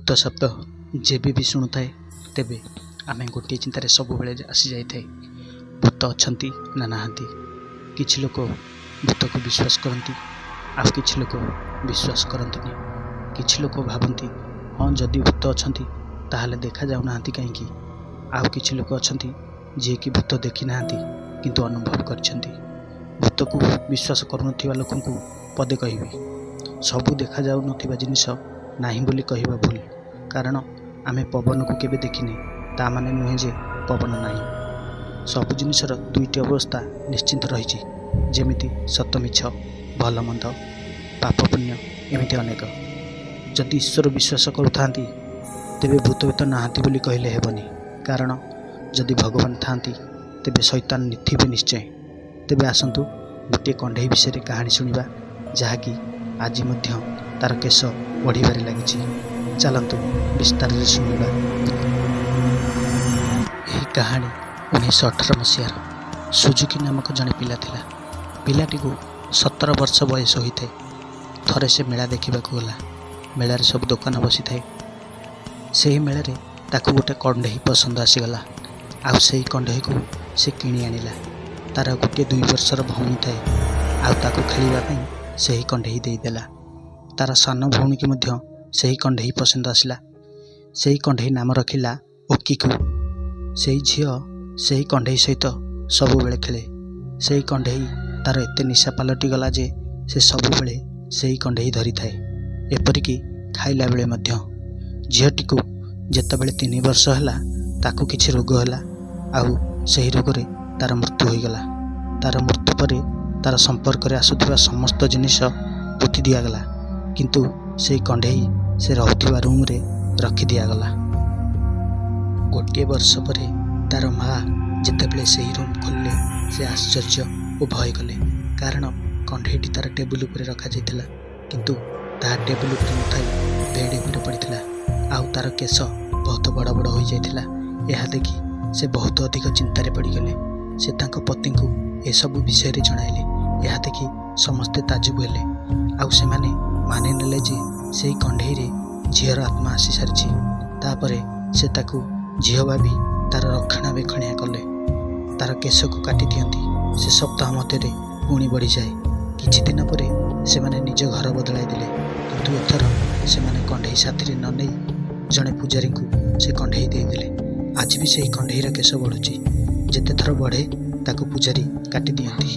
ଭୂତ ଶବ୍ଦ ଯେବେ ବି ଶୁଣୁଥାଏ ତେବେ ଆମେ ଗୋଟିଏ ଚିନ୍ତାରେ ସବୁବେଳେ ଆସିଯାଇଥାଏ, ଭୂତ ଅଛନ୍ତି ନା ନାହାନ୍ତି। କିଛି ଲୋକ ଭୂତକୁ ବିଶ୍ୱାସ କରନ୍ତି, ଆଉ କିଛି ଲୋକ ବିଶ୍ୱାସ କରନ୍ତିନି। କିଛି ଲୋକ ଭାବନ୍ତି ହଁ ଯଦି ଭୂତ ଅଛନ୍ତି ତାହେଲେ ଦେଖାଯାଉନାହାନ୍ତି କାହିଁକି। ଆଉ କିଛି ଲୋକ ଅଛନ୍ତି ଯିଏକି ଭୂତ ଦେଖି ନାହାନ୍ତି କିନ୍ତୁ ଅନୁଭବ କରିଛନ୍ତି। ଭୂତକୁ ବିଶ୍ୱାସ କରୁନଥିବା ଲୋକଙ୍କୁ ପଦେ କହିବି, ସବୁ ଦେଖାଯାଉନଥିବା ଜିନିଷ ନାହିଁ ବୋଲି କହିବା ଭୁଲ। କାରଣ ଆମେ ପବନକୁ କେବେ ଦେଖିନେ, ତା ମାନେ ନୁହେଁ ଯେ ପବନ ନାହିଁ। ସବୁ ଜିନିଷର ଦୁଇଟି ଅବସ୍ଥା ନିଶ୍ଚିନ୍ତ ରହିଛି, ଯେମିତି ସତ ମିଛ, ଭଲ ମନ୍ଦ, ପାପ ପୁଣ୍ୟ, ଏମିତି ଅନେକ। ଯଦି ଈଶ୍ୱର ବିଶ୍ୱାସ କରୁଥାନ୍ତି ତେବେ ଭୂତ ତ ନାହାନ୍ତି ବୋଲି କହିଲେ ହେବନି। କାରଣ ଯଦି ଭଗବାନ ଥାଆନ୍ତି ତେବେ ଶୈତାନ ଥିବେ ନିଶ୍ଚୟ। ତେବେ ଆସନ୍ତୁ ଗୋଟିଏ କଣ୍ଢେଇ ବିଷୟରେ କାହାଣୀ ଶୁଣିବା, ଯାହାକି ଆଜି ମଧ୍ୟ ତାର କେଶ ବଢ଼ିବାରେ ଲାଗିଛି। ଚାଲନ୍ତୁ ବିସ୍ତାରରେ ଶୁଣିବା। ଏହି କାହାଣୀ 1918 ମସିହାର। ସୁଜୁକି ନାମକ ଜଣେ ପିଲା ଥିଲା। ପିଲାଟିକୁ 17 ବର୍ଷ ବୟସ ହୋଇଥାଏ। ଥରେ ସେ ମେଳା ଦେଖିବାକୁ ଗଲା। ମେଳାରେ ସବୁ ଦୋକାନ ବସିଥାଏ। ସେହି ମେଳାରେ ତାକୁ ଗୋଟେ କଣ୍ଢେଇ ପସନ୍ଦ ଆସିଗଲା। ଆଉ ସେହି କଣ୍ଢେଇକୁ ସେ କିଣି ଆଣିଲା। ତାର ଗୋଟିଏ 2 ବର୍ଷର ଭଉଣୀ ଥାଏ, ଆଉ ତାକୁ ଖେଳିବା ପାଇଁ ସେହି କଣ୍ଢେଇ ଦେଇଦେଲା। ତାର ସାନ ଭଉଣୀକି ମଧ୍ୟ ସେହି କଣ୍ଢେଇ ପସନ୍ଦ ଆସିଲା। ସେହି କଣ୍ଢେଇ ନାମ ରଖିଲା ଓକିକୁ। ସେହି ଝିଅ ସେହି କଣ୍ଢେଇ ସହିତ ସବୁବେଳେ ଖେଳେ। ସେହି କଣ୍ଢେଇ ତାର ଏତେ ନିଶା ପାଲଟିଗଲା ଯେ ସେ ସବୁବେଳେ ସେହି କଣ୍ଢେଇ ଧରିଥାଏ, ଏପରିକି ଖାଇଲା ବେଳେ ମଧ୍ୟ। ଝିଅଟିକୁ ଯେତେବେଳେ 3 ବର୍ଷ ହେଲା ତାକୁ କିଛି ରୋଗ ହେଲା, ଆଉ ସେହି ରୋଗରେ ତାର ମୃତ୍ୟୁ ହୋଇଗଲା। ତାର ମୃତ୍ୟୁ ପରେ ତାର ସମ୍ପର୍କରେ ଆସୁଥିବା ସମସ୍ତ ଜିନିଷ ପୋତି ଦିଆଗଲା, କିନ୍ତୁ ସେହି କଣ୍ଢେଇ ସେ ରହୁଥିବା ରୁମ୍ରେ ରଖିଦିଆଗଲା। ଗୋଟିଏ ବର୍ଷ ପରେ ତାର ମା ଯେତେବେଳେ ସେହି ରୁମ୍ ଖୋଲିଲେ ସେ ଆଶ୍ଚର୍ଯ୍ୟ ଓ ଭୟ କଲେ। କାରଣ କଣ୍ଢେଇଟି ତାର ଟେବୁଲ ଉପରେ ରଖାଯାଇଥିଲା, କିନ୍ତୁ ତାହା ଟେବୁଲ ଉପରେ ନଥାଇ ବେଡ୍ ଉପରେ ପଡ଼ିଥିଲା। ଆଉ ତାର କେଶ ବହୁତ ବଡ଼ ବଡ଼ ହୋଇଯାଇଥିଲା। ଏହା ଦେଖି ସେ ବହୁତ ଅଧିକ ଚିନ୍ତାରେ ପଡ଼ିଗଲେ। ସେ ତାଙ୍କ ପତିଙ୍କୁ ଏସବୁ ବିଷୟରେ ଜଣାଇଲେ। ଏହା ଦେଖି ସମସ୍ତେ ତାଜୁବ ହେଲେ, ଆଉ ସେମାନେ ମାନିନେଲେ ଯେ ସେହି କଣ୍ଢେଇରେ ଝିଅର ଆତ୍ମା ଆସିସାରିଛି। ତାପରେ ସେ ତାକୁ ଝିଅ ଭାବି ତାର ରକ୍ଷଣାବେକ୍ଷଣା କଲେ। ତାର କେଶକୁ କାଟି ଦିଅନ୍ତି। ସେ ସପ୍ତାହ ମଧ୍ୟରେ ପୁଣି ବଢ଼ିଯାଏ। କିଛି ଦିନ ପରେ ସେମାନେ ନିଜ ଘର ବଦଳାଇ ଦେଲେ, କିନ୍ତୁ ଏଥର ସେମାନେ କଣ୍ଢେଇ ସାଥିରେ ନ ନେଇ ଜଣେ ପୂଜାରୀଙ୍କୁ ସେ କଣ୍ଢେଇ ଦେଇଦେଲେ। ଆଜି ବି ସେହି କଣ୍ଢେଇର କେଶ ବଢ଼ୁଛି। ଯେତେଥର ବଢ଼େ ତାକୁ ପୂଜାରୀ କାଟି ଦିଅନ୍ତି।